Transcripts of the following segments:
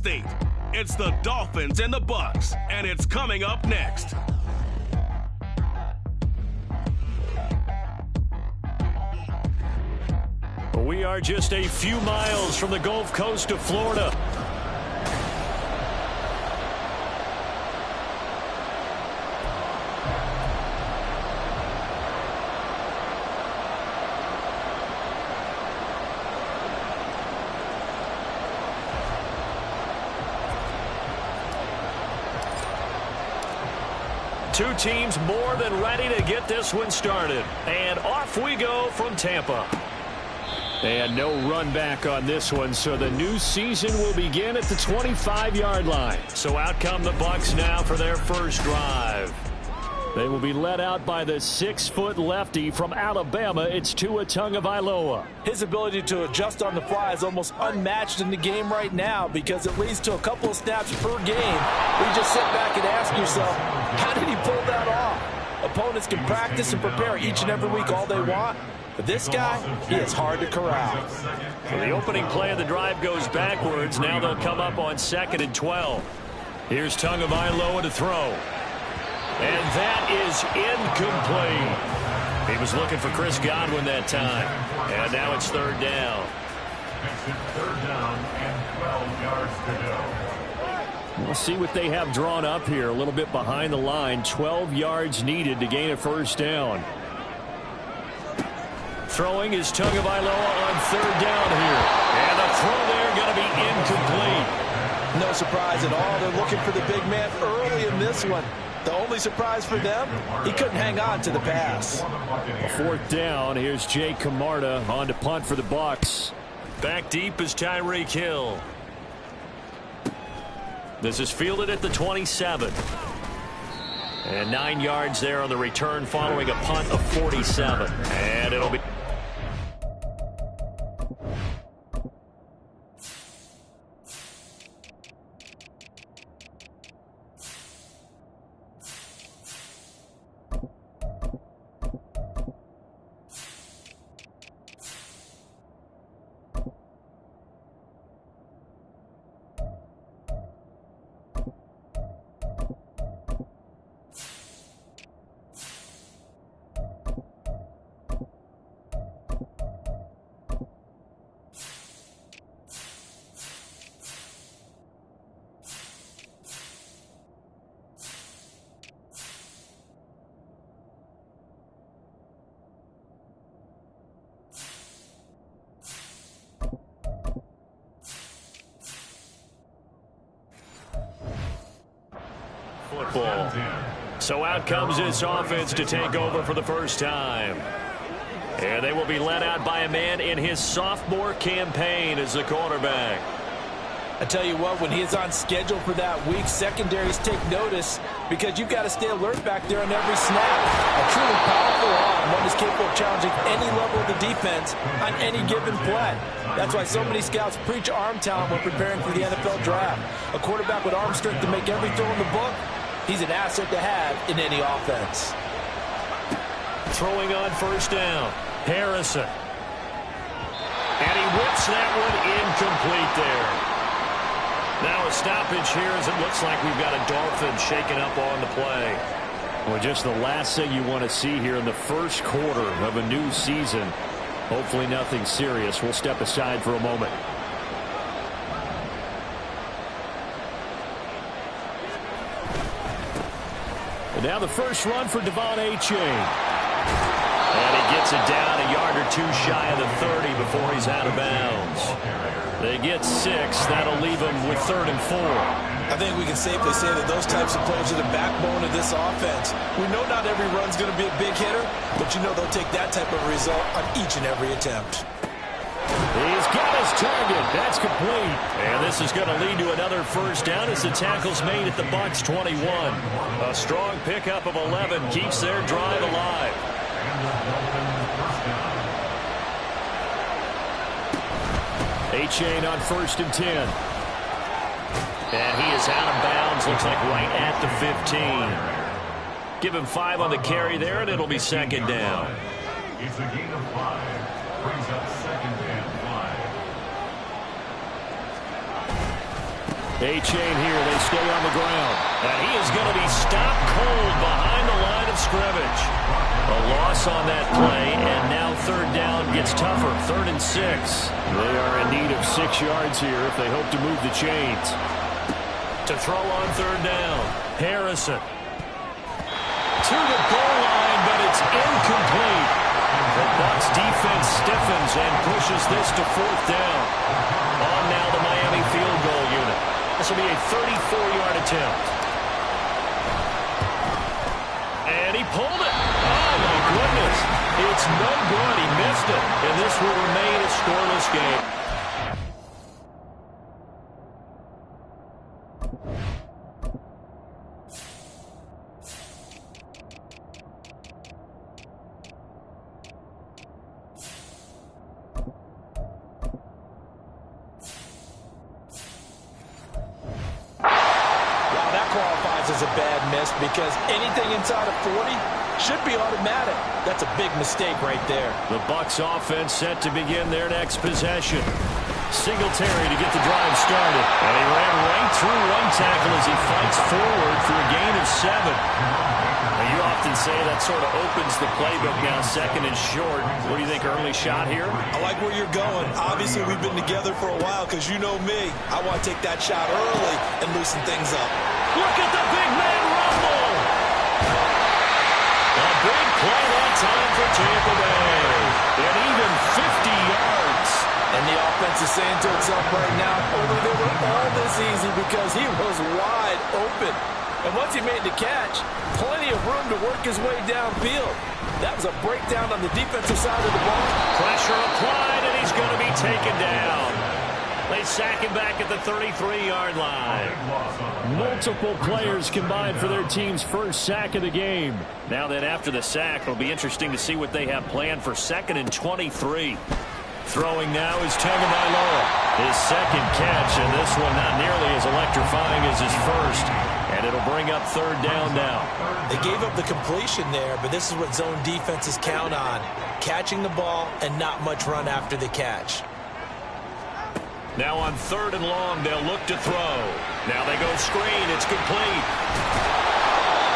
State. It's the Dolphins and the Bucks, and it's coming up next. We are just a few miles from the Gulf Coast of Florida. Two teams more than ready to get this one started. And off we go from Tampa. And no run back on this one, so the new season will begin at the 25-yard line. So out come the Bucks now for their first drive. They will be led out by the 6-foot lefty from Alabama. It's Tua Tagovailoa. His ability to adjust on the fly is almost unmatched in the game right now because it leads to a couple of snaps per game. You just sit back and ask yourself, how did he pull that off? Opponents can practice and prepare each and every week all they want. But this guy, he is hard to corral. So the opening play of the drive goes backwards. Now they'll come up on 2nd and 12. Here's Tagovailoa to throw. And that is incomplete. He was looking for Chris Godwin that time. And now it's 3rd down. Third down and 12 yards to go. We'll see what they have drawn up here. A little bit behind the line. 12 yards needed to gain a first down. Throwing is Tagovailoa on 3rd down here. And the throw there going to be incomplete. No surprise at all. They're looking for the big man early in this one. The only surprise for them, he couldn't hang on to the pass. 4th down. Here's Jake Camarda on to punt for the Bucks. Back deep is Tyreek Hill. This is fielded at the 27. And 9 yards there on the return following a punt of 47. And it'll be... Football. So out comes this offense to take over for the first time. And they will be led out by a man in his sophomore campaign as the quarterback. I tell you what, when he is on schedule for that week, secondaries take notice because you've got to stay alert back there on every snap. A truly powerful arm, one is capable of challenging any level of the defense on any given play. That's why so many scouts preach arm talent when preparing for the NFL draft. A quarterback with arm strength to make every throw in the book, he's an asset to have in any offense. Throwing on 1st down, Harrison. And he whips that one incomplete there. Now a stoppage here as it looks like we've got a Dolphin shaking up on the play. Well, just the last thing you want to see here in the first quarter of a new season. Hopefully nothing serious. We'll step aside for a moment. And now the first run for Devon Achane. And he gets it down a yard or two shy of the 30 before he's out of bounds. They get 6. That'll leave them with 3rd and 4. I think we can safely say that those types of players are the backbone of this offense. We know not every run's going to be a big hitter, but you know they'll take that type of result on each and every attempt. He's got his target. That's complete. And this is going to lead to another first down as the tackle's made at the Bucks 21. A strong pickup of 11 keeps their drive alive. Achane on 1st and 10. And he is out of bounds. Looks like right at the 15. Give him 5 on the carry there, and it'll be 2nd down. It's a gain of 5. Brings up 2nd and 5. A-chain here. They stay on the ground. And he is going to be stopped cold behind the line of scrimmage. A loss on that play, and now third down gets tougher. 3rd and 6. They are in need of 6 yards here if they hope to move the chains. To throw on third down, Harrison. To the goal line, but it's incomplete. The Bucs defense stiffens and pushes this to 4th down. On now the Miami field goal unit. This will be a 34-yard attempt. And he pulled it. Oh, my goodness. It's no good. He missed it. And this will remain a scoreless game. As a bad miss because anything inside of 40 should be automatic. That's a big mistake right there. The Bucs offense set to begin their next possession. Singletary to get the drive started. And he ran right through one tackle as he fights forward for a gain of 7. Now, you often say that sort of opens the playbook now, 2nd and short. What do you think, early shot here? I like where you're going. Obviously, we've been together for a while because you know me. I want to take that shot early and loosen things up. Look at the big man rumble. A big play that time for Tampa Bay. And even 50 yards. And the offense is saying to itself right now, only they were all this easy because he was wide open. And once he made the catch, plenty of room to work his way downfield. That was a breakdown on the defensive side of the ball. Pressure applied, and he's going to be taken down. They sack him back at the 33-yard line. Multiple players combined for their team's first sack of the game. Now then, after the sack, it'll be interesting to see what they have planned for 2nd and 23. Throwing now is Tagovailoa. His second catch, and this one not nearly as electrifying as his first. And it'll bring up 3rd down now. They gave up the completion there, but this is what zone defenses count on. Catching the ball and not much run after the catch. Now on 3rd and long, they'll look to throw. Now they go screen. It's complete.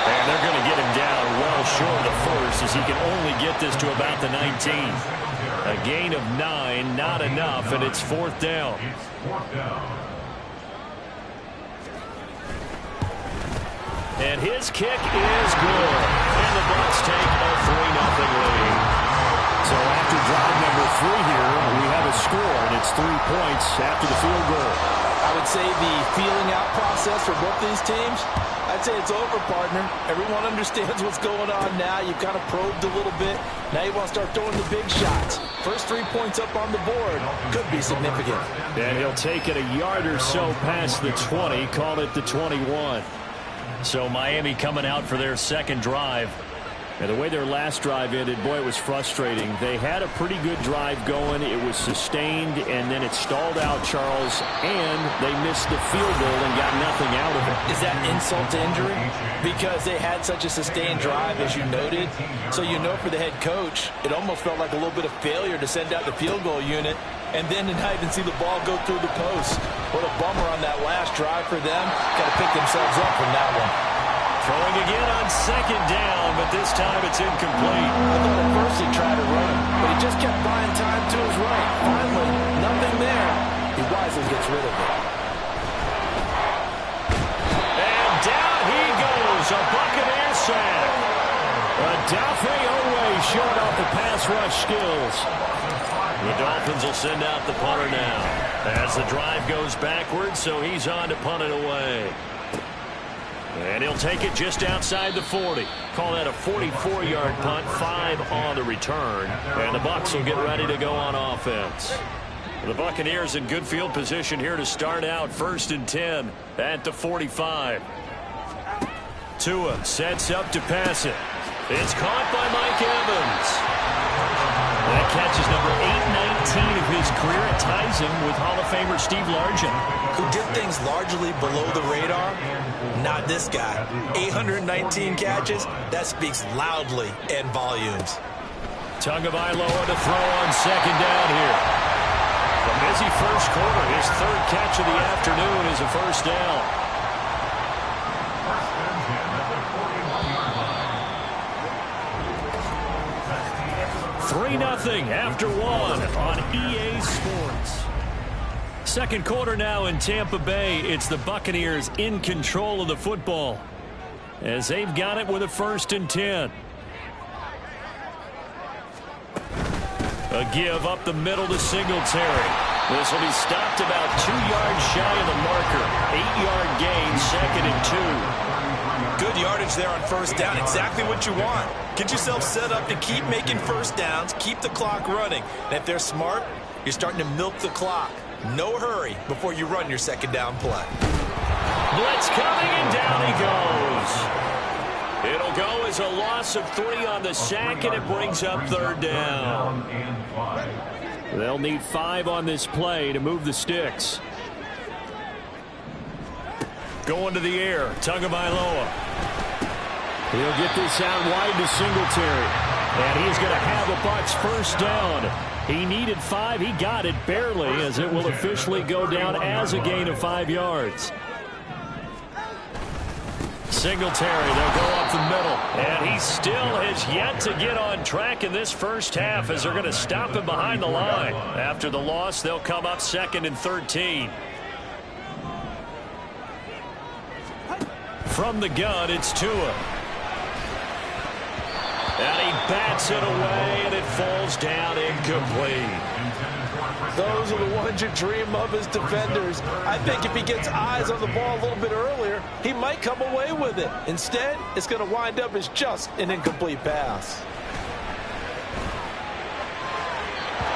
And they're going to get him down well short of the first as he can only get this to about the 19. A gain of 9, not enough, and it's 4th down. And his kick is good. And the Bucs take a 3-0 lead. So after drive number 3 here, we have a score, and it's 3 points after the field goal. I would say the feeling out process for both these teams, I'd say it's over, partner. Everyone understands what's going on now. You've kind of probed a little bit. Now you want to start throwing the big shots. First 3 points up on the board could be significant. And he'll take it a yard or so past the 20, call it the 21. So Miami coming out for their second drive. And the way their last drive ended, boy, it was frustrating. They had a pretty good drive going. It was sustained, and then it stalled out, Charles, and they missed the field goal and got nothing out of it. Is that insult to injury? Because they had such a sustained drive, as you noted. So you know for the head coach, it almost felt like a little bit of failure to send out the field goal unit and then to not even see the ball go through the post. What a bummer on that last drive for them. Got to pick themselves up from that one. Throwing again on 2nd down, but this time it's incomplete. I thought at first he tried to run, but he just kept buying time to his right. Finally, nothing there. He wisely gets rid of it. And down he goes, a Buccaneer sack. Odafe Oweh showing off the pass rush skills. The Dolphins will send out the punter now. As the drive goes backwards, so he's on to punt it away. And he'll take it just outside the 40. Call that a 44-yard punt, 5 on the return. And the Bucs will get ready to go on offense. The Buccaneers in good field position here to start out. 1st and 10 at the 45. Tua sets up to pass it. It's caught by Mike Evans. That catch is number 819 of his career. It ties him with Hall of Famer Steve Largent, who did things largely below the radar. Not this guy. 819 catches. That speaks loudly in volumes. Tagovailoa to throw on 2nd down here. A busy first quarter. His third catch of the afternoon is a first down. 3-0 after one on EA Sports. Second quarter now in Tampa Bay. It's the Buccaneers in control of the football as they've got it with a 1st and 10. A give up the middle to Singletary. This will be stopped about 2 yards shy of the marker. 8-yard gain, 2nd and 2. Good yardage there on first down. Exactly what you want. Get yourself set up to keep making first downs, keep the clock running. And if they're smart, you're starting to milk the clock. No hurry before you run your second down play. Blitz coming, and down he goes. It'll go as a loss of 3 on the sack, and it brings up 3rd down. They'll need 5 on this play to move the sticks. Going to the air, Tagovailoa. He'll get this out wide to Singletary. And he's going to have the Bucs first down. He needed 5. He got it barely, as it will officially go down as a gain of 5 yards. Singletary, they'll go up the middle. And he still has yet to get on track in this first half, as they're going to stop him behind the line. After the loss, they'll come up 2nd and 13. From the gun, it's Tua. And he bats it away, and it falls down incomplete. Those are the ones you dream of as defenders. I think if he gets eyes on the ball a little bit earlier, he might come away with it. Instead, it's going to wind up as just an incomplete pass.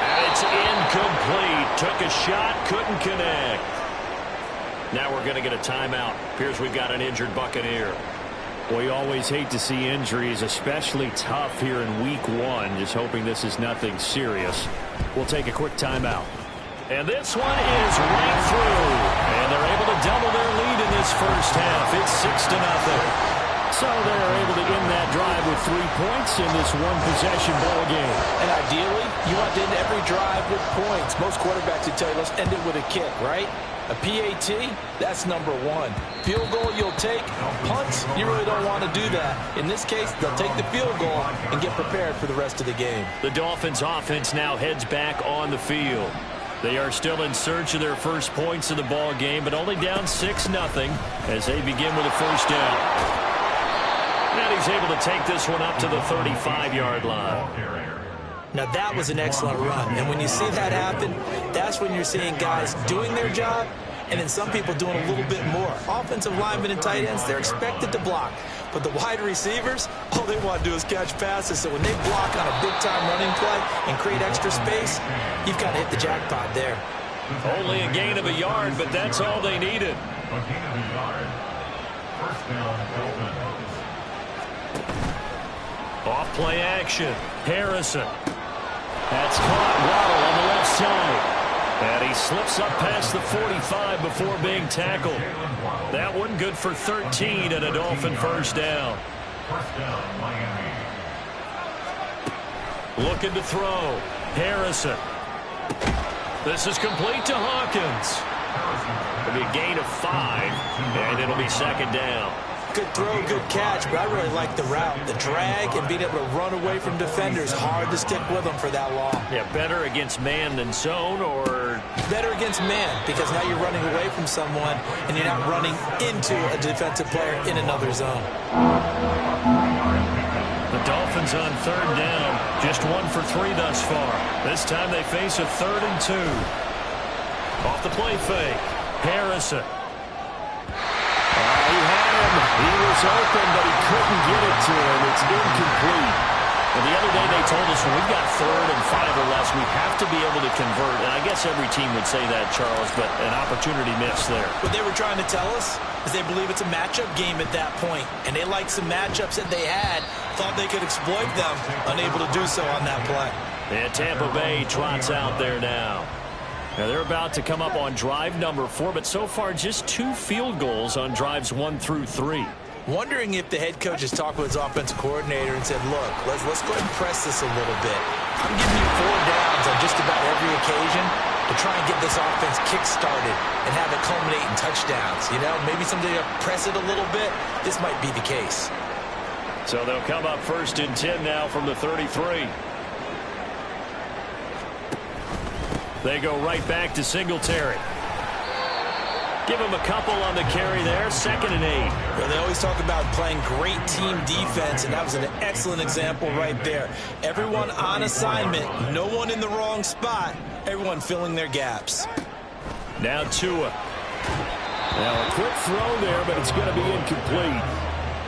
And it's incomplete. Took a shot, couldn't connect. Now we're going to get a timeout. Appears we've got an injured Buccaneer. We always hate to see injuries, especially tough here in week 1. Just hoping this is nothing serious. We'll take a quick timeout. And this one is right through. And they're able to double their lead in this first half. It's 6-0. So they're able to end that drive with 3 points in this one-possession ball game. And ideally, you want to end every drive with points. Most quarterbacks would tell you, let's end it with a kick, right? A PAT, that's number 1. Field goal you'll take. Punts, you really don't want to do that. In this case, they'll take the field goal and get prepared for the rest of the game. The Dolphins offense now heads back on the field. They are still in search of their first points in the ball game, but only down 6-0 as they begin with a first down. And he's able to take this one up to the 35-yard line. Now that was an excellent run, and when you see that happen, that's when you're seeing guys doing their job, and then some people doing a little bit more. Offensive linemen and tight ends, they're expected to block, but the wide receivers, all they want to do is catch passes, so when they block on a big-time running play and create extra space, you've got to hit the jackpot there. Only a gain of a yard, but that's all they needed. A gain of a yard. First down, Dolphins. Off play action. Harrison. That's caught. Waddle on the left side. And he slips up past the 45 before being tackled. That one good for 13 and a Dolphin first down. First down, Miami. Looking to throw. Harrison. This is complete to Hawkins. It'll be a gain of 5, and it'll be second down. Good throw, good catch, but I really like the route. The drag and being able to run away from defenders. Hard to stick with them for that long. Yeah, better against man than zone, or? Better against man, because now you're running away from someone and you're not running into a defensive player in another zone. The Dolphins on third down. Just 1 for 3 thus far. This time they face a 3rd and 2. Off the play fake. Harrison. He had him. He was open, but he couldn't get it to him. It's incomplete. And the other day they told us when we've got 3rd and 5 or less, we have to be able to convert. And I guess every team would say that, Charles, but an opportunity missed there. What they were trying to tell us is they believe it's a matchup game at that point. And they liked some matchups that they had, thought they could exploit them, unable to do so on that play. And Tampa Bay trots out there now. Now they're about to come up on drive number 4, but so far just 2 field goals on drives 1 through 3. Wondering if the head coach has talked with his offensive coordinator and said, look, let's go ahead and press this a little bit. I'm giving you 4 downs on just about every occasion, but try and get this offense kick-started and have it culminate in touchdowns. You know, maybe someday to press it a little bit. This might be the case. So they'll come up 1st and 10 now from the 33. They go right back to Singletary. Give him a couple on the carry there. 2nd and 8. Well, they always talk about playing great team defense, and that was an excellent example right there. Everyone on assignment, no one in the wrong spot, everyone filling their gaps. Now Tua. Now a quick throw there, but it's going to be incomplete.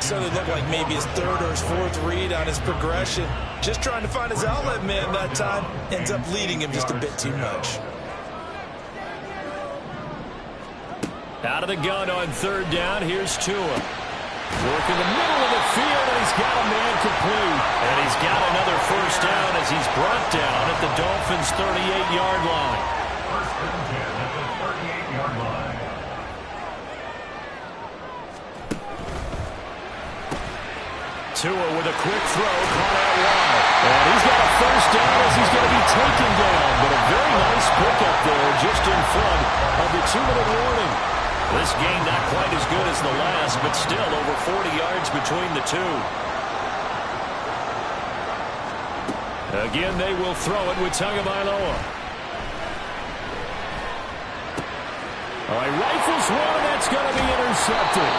So it looked like maybe his 3rd or his 4th read on his progression. Just trying to find his outlet man that time. Ends up leading him just a bit too much. Out of the gun on 3rd down. Here's Tua. Work in the middle of the field, and he's got a man complete. And he's got another 1st down as he's brought down at the Dolphins' 38-yard line. 1st and 10 at the 38-yard line. Tua with a quick throw, caught out wide. And he's got a 1st down as he's going to be taken down. But a very nice pickup there just in front of the 2-minute warning. This game not quite as good as the last, but still over 40 yards between the two. Again, they will throw it with Tagovailoa. All right, rifles one, that's going to be intercepted.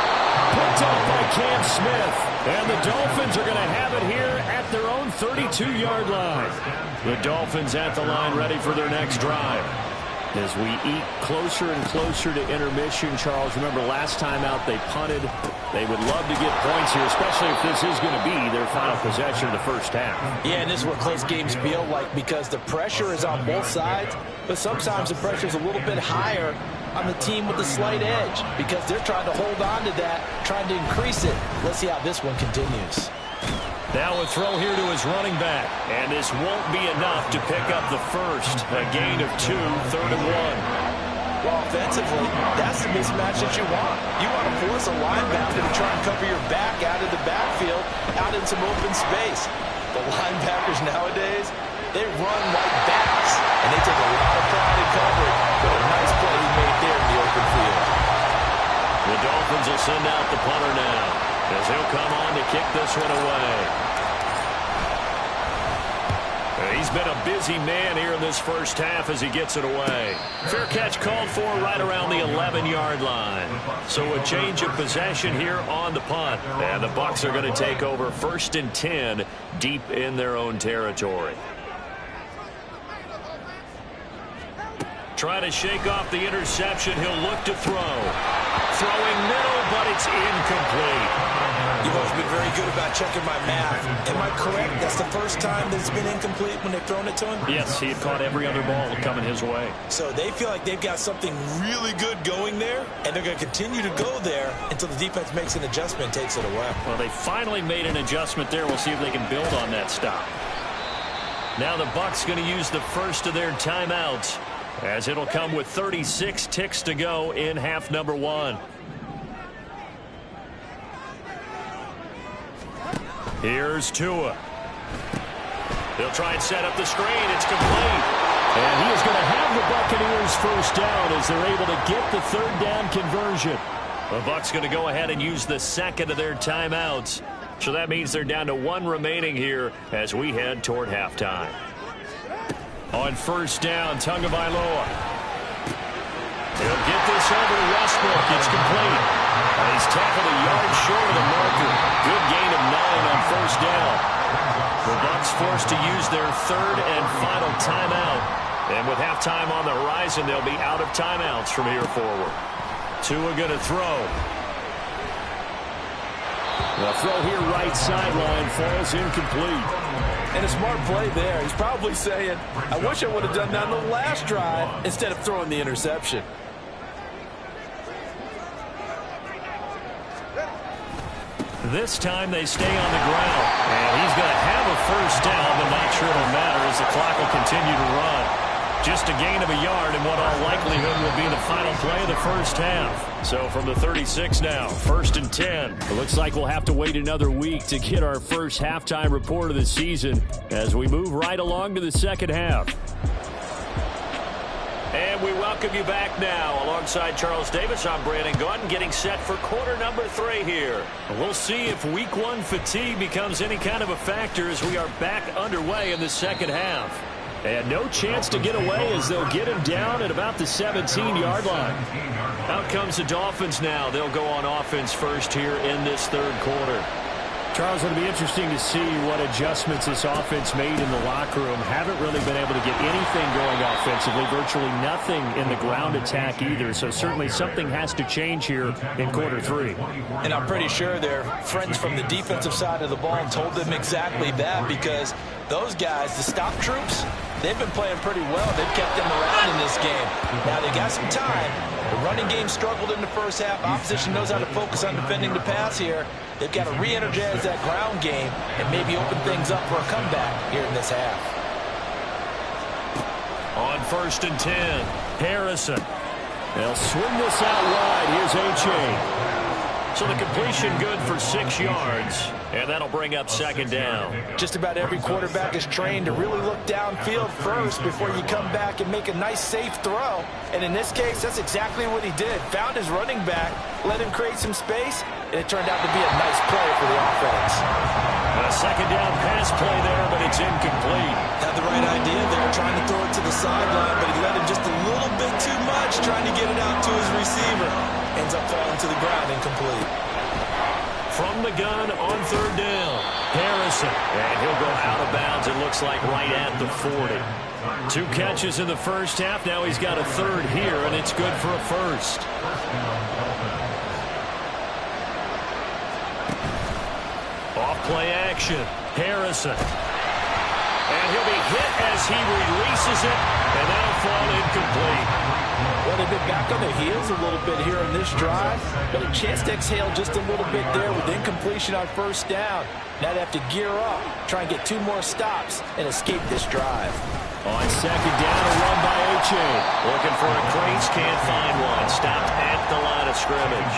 Picked up by Cam Smith. And the Dolphins are going to have it here at their own 32-yard line. The Dolphins at the line ready for their next drive. As we eat closer and closer to intermission, Charles, remember last time out they punted. They would love to get points here, especially if this is going to be their final possession of the 1st half. Yeah, and this is what close games feel like because the pressure is on both sides, but sometimes the pressure is a little bit higher on the team with the slight edge because they're trying to hold on to that, trying to increase it. Let's see how this one continues. Now a throw here to his running back, and this won't be enough to pick up the 1st. A gain of 2, 3rd and 1. Well, offensively, that's the mismatch that you want. You want to force a linebacker to try and cover your back out of the backfield, out in some open space. The linebackers nowadays, they run like backs, and they take a lot of pride in coverage. But a nice play he made there in the open field. The Dolphins will send out the punter now, as he'll come on to kick this one away. He's been a busy man here in this 1st half as he gets it away. Fair catch called for right around the 11-yard line. So a change of possession here on the punt. And the Bucs are going to take over 1st and 10 deep in their own territory. Try to shake off the interception. He'll look to throw. Throwing middle, but it's incomplete. You've always been very good about checking my math. Am I correct? That's the 1st time that it's been incomplete when they've thrown it to him? Yes, he had caught every other ball coming his way. So they feel like they've got something really good going there, and they're going to continue to go there until the defense makes an adjustment and takes it away. Well, they finally made an adjustment there. We'll see if they can build on that stop. Now the Bucs going to use the 1st of their timeouts, as it'll come with 36 ticks to go in half number 1. Here's Tua. He'll try and set up the screen. It's complete. And he is going to have the Buccaneers 1st down as they're able to get the 3rd down conversion. The Bucs going to go ahead and use the 2nd of their timeouts. So that means they're down to 1 remaining here as we head toward halftime. On 1st down, Tagovailoa. He'll get this over to Westbrook. It's complete. And he's tackled a yard short of the marker. Good gain of 9 on 1st down. The Bucs forced to use their 3rd and final timeout. And with halftime on the horizon, they'll be out of timeouts from here forward. Tua going to throw. The throw here right sideline falls incomplete. And a smart play there. He's probably saying, I wish I would have done that on the last drive instead of throwing the interception. This time they stay on the ground. And he's going to have a 1st down, but not sure it'll matter as the clock will continue to run. Just a gain of a yard in what all likelihood will be the final play of the 1st half. So from the 36 now, 1st and 10. It looks like we'll have to wait another week to get our first halftime report of the season as we move right along to the 2nd half. And we welcome you back now. Alongside Charles Davis, I'm Brandon Gaudin, getting set for quarter number 3 here. We'll see if week 1 fatigue becomes any kind of a factor as we are back underway in the second half. And no chance to get away as they'll get him down at about the 17-yard line. Out comes the Dolphins now. They'll go on offense first here in this third quarter. Charles, it'll be interesting to see what adjustments this offense made in the locker room. Haven't really been able to get anything going offensively, virtually nothing in the ground attack either. So certainly something has to change here in quarter 3. And I'm pretty sure their friends from the defensive side of the ball told them exactly that, because those guys, the stop troops, they've been playing pretty well. They've kept them around in this game. Now they got some time. The running game struggled in the first half. Opposition knows how to focus on defending the pass here. They've got to re-energize that ground game and maybe open things up for a comeback here in this half. On 1st and 10, Harrison. They'll swing this out wide. Here's H.A. So the completion good for 6 yards, and that'll bring up second down. Just about every quarterback is trained to really look downfield first before you come back and make a nice, safe throw. And in this case, that's exactly what he did. Found his running back, let him create some space, and it turned out to be a nice play for the offense. A second down pass play there, but it's incomplete. Had the right idea there, trying to throw it to the sideline, but he let him just a little bit too much, trying to get it out to his receiver. Ends up falling to the ground, incomplete. From the gun on 3rd down, Harrison. And he'll go out of bounds, it looks like right at the 40. 2 catches in the first half. Now he's got a 3rd here, and it's good for a first. Off play action, Harrison. And he'll be hit as he releases it, and that'll fall incomplete. Well, they've been back on their heels a little bit here in this drive, but a chance to exhale just a little bit there with incompletion on 1st down. Now they have to gear up, try and get 2 more stops, and escape this drive. On 2nd down, a run by H.A. Looking for a crease, can't find one. Stopped at the line of scrimmage.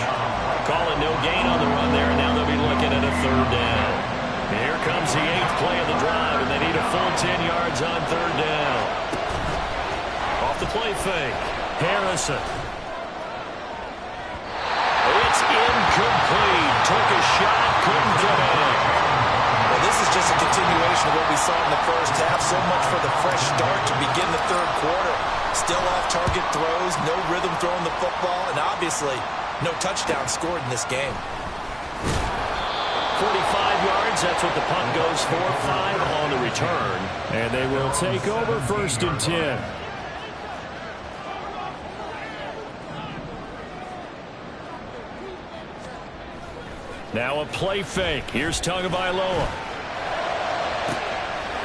Calling no gain on the run there, and now they'll be looking at a 3rd down. Here comes the 8th play of the drive, and they need a full 10 yards on 3rd down. Off the play fake, Harrison. It's incomplete. Took a shot, couldn't get it. Well, this is just a continuation of what we saw in the first half. So much for the fresh start to begin the third quarter. Still off-target throws, no rhythm throwing the football, and obviously no touchdown scored in this game. 45 yards, that's what the punt goes for. 5 on the return. And they will take over 1st and 10. Now a play fake. Here's Tagovailoa.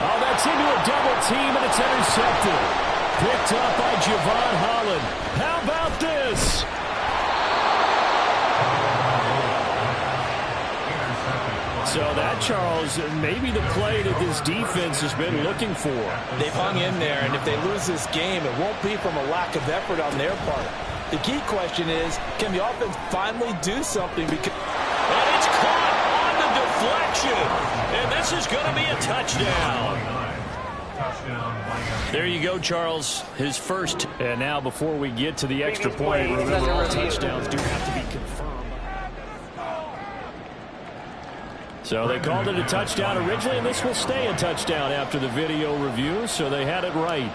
Oh, that's into a double team, and it's intercepted. Picked up by Javon Holland. How about this? So that, Charles, maybe the play that this defense has been looking for. They've hung in there, and if they lose this game, it won't be from a lack of effort on their part. The key question is, can the offense finally do something? Because and it's caught on the deflection, and this is going to be a touchdown. There you go, Charles, his first. And now before we get to the extra point, remember all touchdowns do have to be confirmed. So they called it a touchdown originally, and this will stay a touchdown after the video review, so they had it right.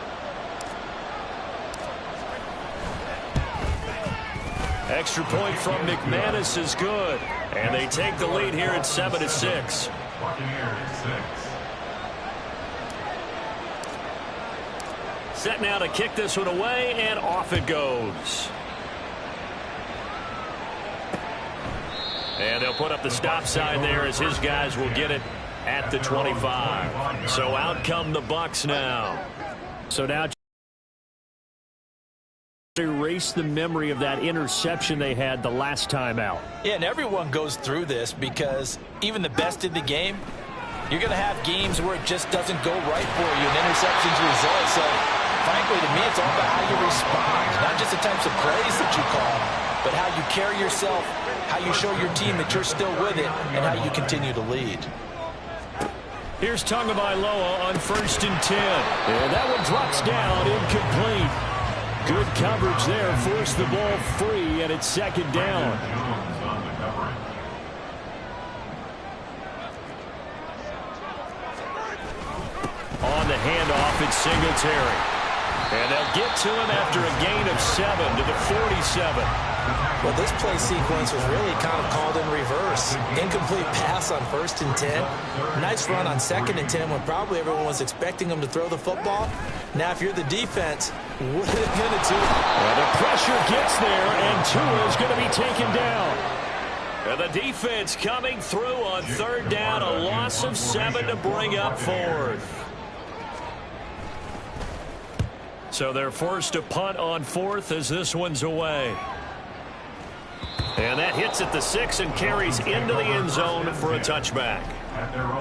Extra point from McManus is good, and they take the lead here at 7-6. Set now to kick this one away, and off it goes. And they'll put up the stop sign there as his guys will get it at the 25. So out come the Bucs now. So now erase the memory of that interception they had the last time out. Yeah, and everyone goes through this because even the best in the game, you're going to have games where it just doesn't go right for you and interceptions result. So, frankly, to me, it's all about how you respond, not just the types of plays that you call, but how you carry yourself, how you show your team that you're still with it, and how you continue to lead. Here's Tagovailoa on 1st and 10. And that one drops down incomplete. Good coverage there. Forced the ball free, and it's second down. Jones on the coverage. On the handoff, it's Singletary. And they'll get to him after a gain of 7 to the 47. Well, this play sequence was really kind of called in reverse. Incomplete pass on 1st and 10. Nice run on 2nd and 10 when probably everyone was expecting him to throw the football. Now, if you're the defense, what are they going to do? Well, the pressure gets there, and Tua is going to be taken down. And the defense coming through on 3rd down. A loss of 7 to bring up 4th. So they're forced to punt on 4th as this one's away. And that hits at the 6 and carries into the end zone for a touchback.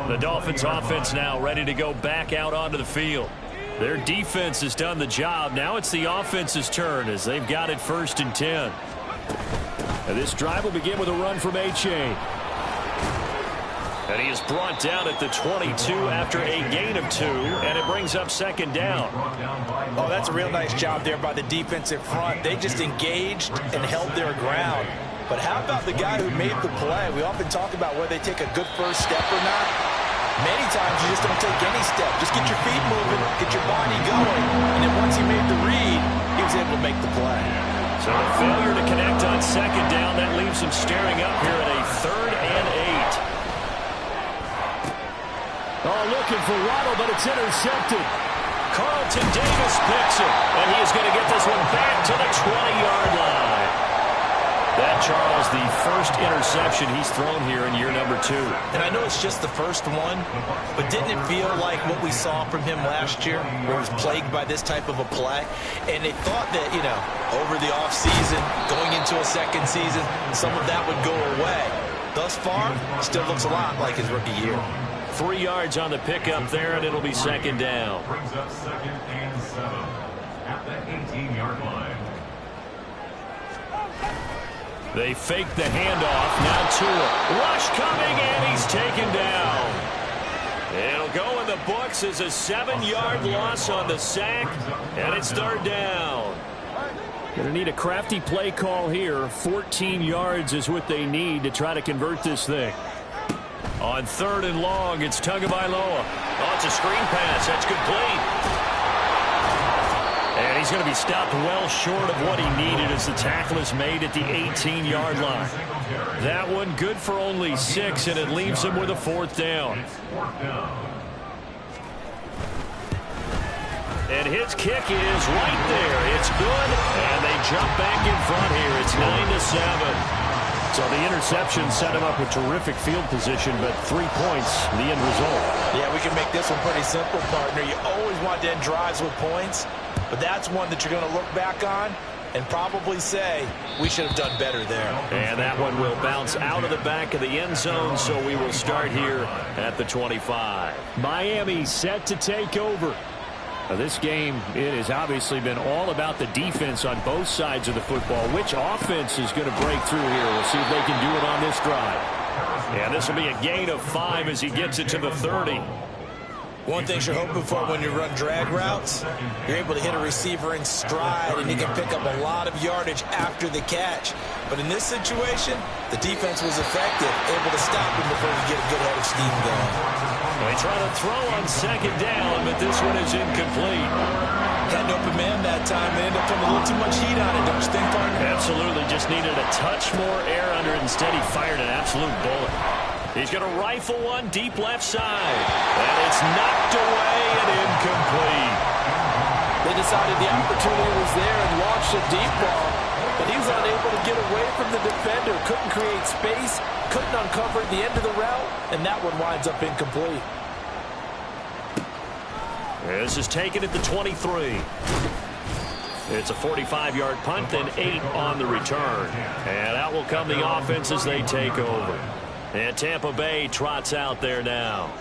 The Dolphins offense now ready to go back out onto the field. Their defense has done the job. Now it's the offense's turn as they've got it 1st and 10. And this drive will begin with a run from Achane. And he is brought down at the 22 after a gain of 2, and it brings up 2nd down. Oh, that's a real nice job there by the defensive front. They just engaged and held their ground. But how about the guy who made the play? We often talk about whether they take a good first step or not. Many times you just don't take any step. Just get your feet moving, get your body going. And then once he made the read, he was able to make the play. So a failure to connect on 2nd down. That leaves him staring up here at a 3rd and 8. Oh, looking for Waddle, but it's intercepted. Carlton Davis picks it, and he is going to get this one back to the 20-yard line. That, Charles, the first interception he's thrown here in year number 2. And I know it's just the first one, but didn't it feel like what we saw from him last year, where he was plagued by this type of a play? And they thought that, you know, over the offseason, going into a second season, some of that would go away. Thus far, still looks a lot like his rookie year. 3 yards on the pickup there, and it'll be 2nd down. Brings up 2nd and 7 at the 18-yard line. They fake the handoff. Now Tua. Rush coming, and he's taken down. It'll go in the books as a 7-yard loss on the sack, and it's 3rd down. Going to need a crafty play call here. 14 yards is what they need to try to convert this thing. On 3rd and long, it's Tagovailoa. Oh, it's a screen pass. That's complete. And he's going to be stopped well short of what he needed as the tackle is made at the 18-yard line. That one good for only 6, and it leaves him with a 4th down. And his kick is right there. It's good, and they jump back in front here. It's 9-7. So the interception set him up with terrific field position, but 3 points, the end result. Yeah, we can make this one pretty simple, partner. You always want to end drives with points, but that's one that you're going to look back on and probably say, we should have done better there. And that one will bounce out of the back of the end zone, so we will start here at the 25. Miami set to take over. Now this game, it has obviously been all about the defense on both sides of the football. Which offense is going to break through here? We'll see if they can do it on this drive. And this will be a gain of 5 as he gets it to the 30. One thing you're hoping for when you run drag routes, you're able to hit a receiver in stride, and he can pick up a lot of yardage after the catch. But in this situation, the defense was effective, able to stop him before he get a good head of steam going. They try to throw on 2nd down, but this one is incomplete. Had an open man that time. They ended up putting a little too much heat on it, don't you think, partner? Absolutely. Just needed a touch more air under it. Instead, he fired an absolute bullet. He's going to rifle one deep left side. And it's knocked away and incomplete. They decided the opportunity was there and launched a deep ball. But he was unable to get away from the defender. Couldn't create space. Couldn't uncover the end of the route. And that one winds up incomplete. This is taken at the 23. It's a 45-yard punt, then 8 on the return. And out will come the offense as they take over. And Tampa Bay trots out there now.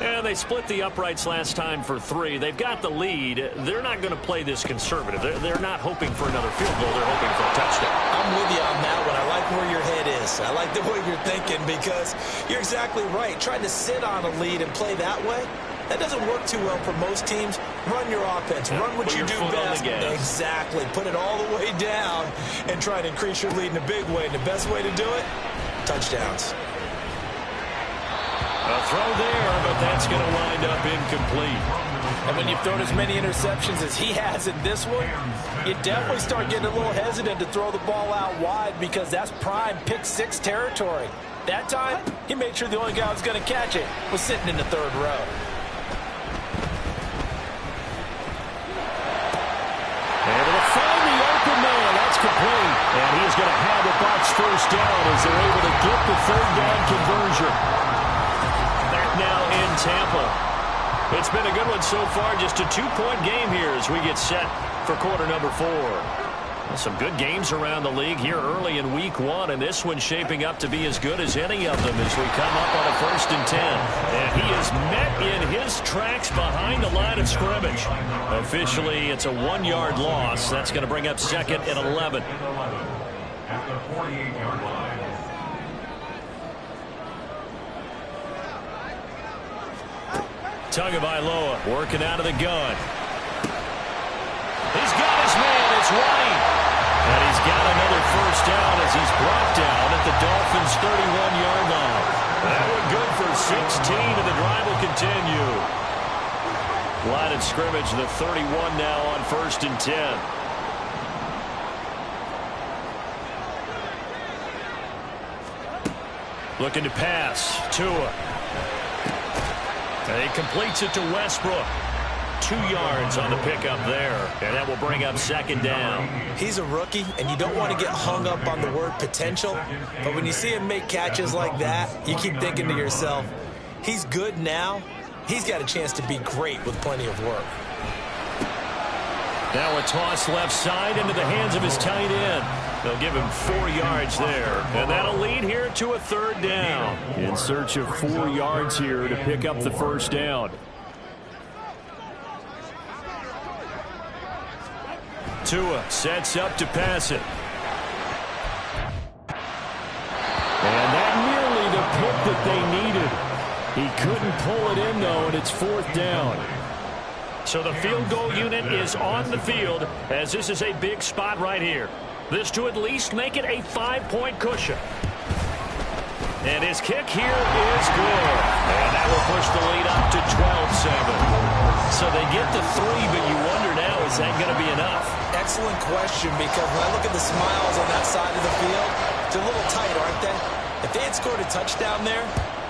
And they split the uprights last time for 3. They've got the lead. They're not going to play this conservative. They're not hoping for another field goal. They're hoping for a touchdown. I'm with you on that one. I like where your head is. I like the way you're thinking because you're exactly right. Trying to sit on a lead and play that way, That doesn't work too well for most teams. Run your offense. Run what you do best. Exactly. Put it all the way down and try to increase your lead in a big way. And the best way to do it, touchdowns. A throw there, but that's going to wind up incomplete. And when you've thrown as many interceptions as he has in this one, you definitely start getting a little hesitant to throw the ball out wide because that's prime pick six territory. That time, he made sure the only guy who was going to catch it was sitting in the third row. Able to find the open man. That's complete. And he's going to have the Bucs first down as they're able to get the third down conversion. Back now in Tampa. It's been a good one so far. Just a 2-point game here as we get set for quarter number 4. Well, some good games around the league here early in week 1, and this one's shaping up to be as good as any of them as we come up on a 1st and 10. And he is met in his tracks behind the line of scrimmage. Officially, it's a 1-yard loss. That's going to bring up 2nd and 11. At the 48-yard line. Tagovailoa working out of the gun. He's got his man. It's White. And he's got another first down as he's brought down at the Dolphins' 31-yard line. That one good for 16, and the drive will continue. Line of scrimmage, the 31 now on 1st and 10. Looking to pass. Tua. He completes it to Westbrook. 2 yards on the pickup there, and that will bring up 2nd down. He's a rookie, and you don't want to get hung up on the word potential, but when you see him make catches like that, you keep thinking to yourself, he's good now. He's got a chance to be great with plenty of work. Now a toss left side into the hands of his tight end. They'll give him 4 yards there, and that'll lead here to a 3rd down. In search of 4 yards here to pick up the first down. Tua sets up to pass it. And that nearly the pick that they needed. He couldn't pull it in, though, and it's 4th down. So the field goal unit is on the field as this is a big spot right here. This to at least make it a 5-point cushion. And his kick here is good. And that will push the lead up to 12-7. So they get to 3, but you wonder now, is that going to be enough? Excellent question, because when I look at the smiles on that side of the field, they're a little tight, aren't they? If they had scored a touchdown there,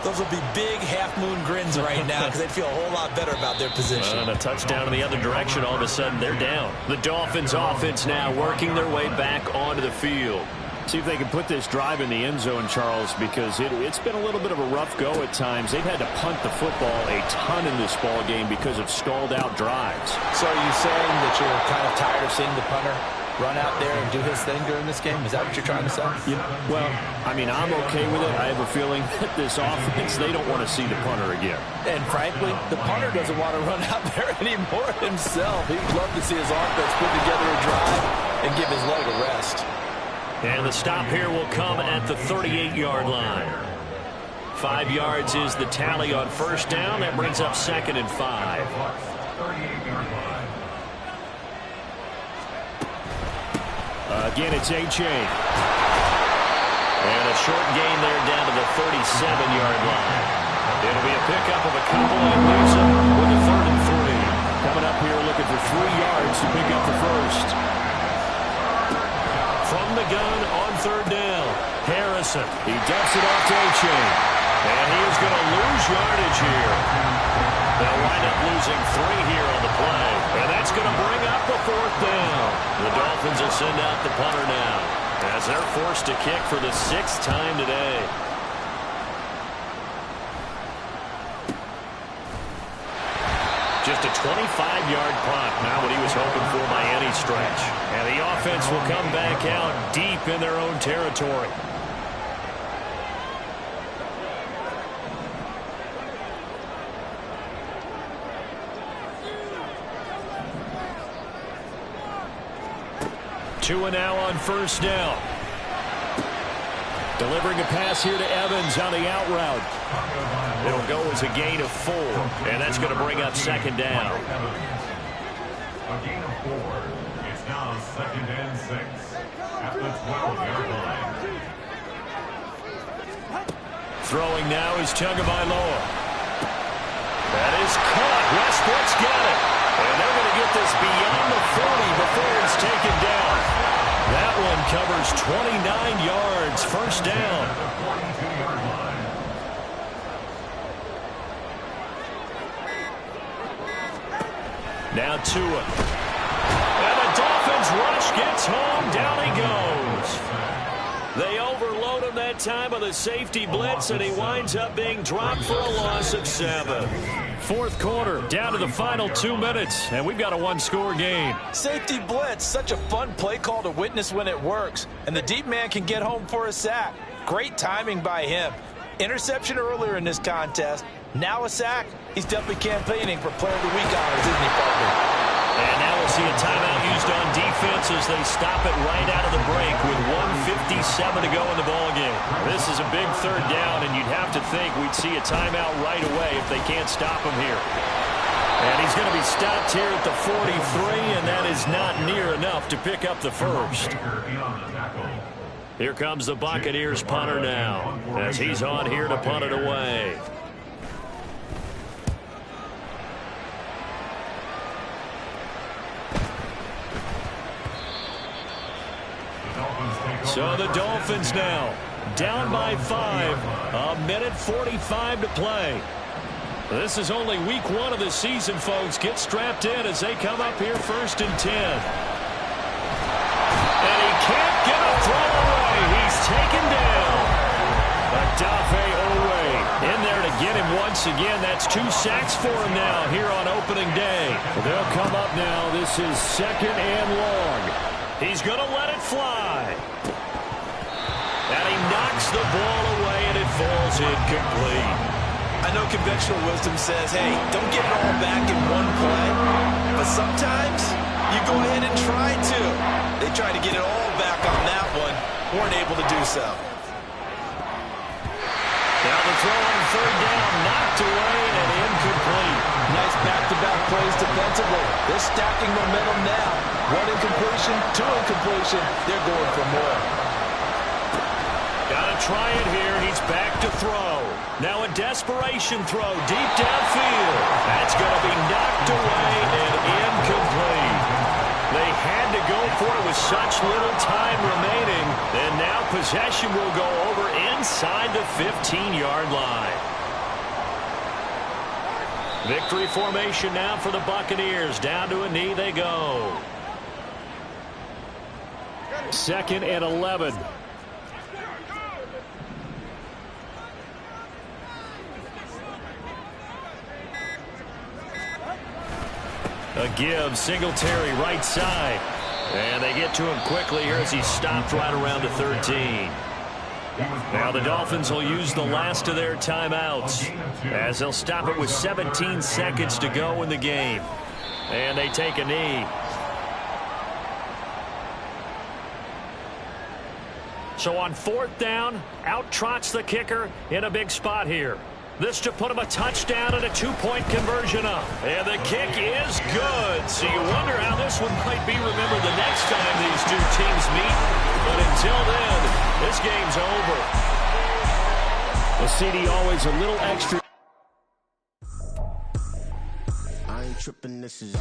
those would be big half-moon grins right now because they'd feel a whole lot better about their position. And a touchdown in the other direction, all of a sudden they're down. The Dolphins offense now working their way back onto the field. See if they can put this drive in the end zone, Charles, because it's been a little bit of a rough go at times. They've had to punt the football a ton in this ball game because of stalled-out drives. So are you saying that you're kind of tired of seeing the punter run out there and do his thing during this game? Is that what you're trying to say? Yeah, well, I mean, I'm okay with it. I have a feeling that this offense, they don't want to see the punter again. And frankly, the punter doesn't want to run out there anymore himself. He'd love to see his offense put together a drive and give his leg a rest. And the stop here will come at the 38-yard line. 5 yards is the tally on first down. That brings up 2nd and 5. 38-yard line. Again, it's A-Chain. And a short gain there down to the 37-yard line. It'll be a pickup of a couple and leaves them with a 3rd and 3. Coming up here looking for 3 yards to pick up the first. From the gun on 3rd down, Harrison. He dumps it off to A-Chain. And he is going to lose yardage here. They'll wind up losing 3 here on the play. And that's going to bring up a 4th down. The Dolphins will send out the punter now as they're forced to kick for the 6th time today. Just a 25-yard punt, not what he was hoping for by any stretch. And the offense will come back out deep in their own territory. Tua now on first down. Delivering a pass here to Evans on the out route. It'll go as a gain of 4, and that's going to bring up second down. A gain of 4. It's now 2nd and 6 at the 12-yard line. Throwing now is Tagovailoa. That is caught. Westbrook's got it. And they're going to get this beyond the 40 before it's taken down. That one covers 29 yards. First down. Now Tua. And the Dolphins rush gets home. Down he goes. They overload him that time with a safety blitz, and he winds up being dropped for a loss of 7. Fourth quarter, down to the final 2 minutes, and we've got a one-score game. Safety blitz, such a fun play call to witness when it works. And the deep man can get home for a sack. Great timing by him. Interception earlier in this contest. Now a sack. He's definitely campaigning for Player of the Week honors, isn't he, partner? And now we'll see a timeout used on defense as they stop it right out of the break with 1:57 to go in the ballgame. This is a big third down, and you'd have to think we'd see a timeout right away if they can't stop him here. And he's going to be stopped here at the 43, and that is not near enough to pick up the first. Here comes the Buccaneers punter now as he's on here to punt it away. So the Dolphins now down by 5. 1:45 to play. This is only week 1 of the season, folks. Get strapped in as they come up here 1st and 10. And he can't get a throw away. He's taken down. Odafe Oweh in there to get him once again. That's 2 sacks for him now here on opening day. They'll come up now. This is 2nd and long. He's going to let it fly. And he knocks the ball away, and it falls incomplete. I know conventional wisdom says, hey, don't get it all back in one play. But sometimes you go ahead and try to. They tried to get it all back on that one. Weren't able to do so. Now the throw on 3rd down, knocked away and incomplete. Nice back-to-back plays defensively. They're stacking momentum now. 1 incompletion, 2 incompletion. They're going for more. Got to try it here. He's back to throw. Now a desperation throw deep downfield. That's going to be knocked away and incomplete. They had to go for it with such little time remaining. And now possession will go over inside the 15-yard line. Victory formation now for the Buccaneers. Down to a knee they go. 2nd and 11. A give, Singletary right side. And they get to him quickly here as he's stopped right around the 13. Now the Dolphins will use the last of their timeouts as they'll stop it with 17 seconds to go in the game. And they take a knee. So on 4th down, out trots the kicker in a big spot here. This to put him a touchdown and a 2-point conversion up. And the kick is good. So you wonder how this one might be remembered the next time these two teams meet. But until then, this game's over. The CD always a little extra. I ain't tripping, this is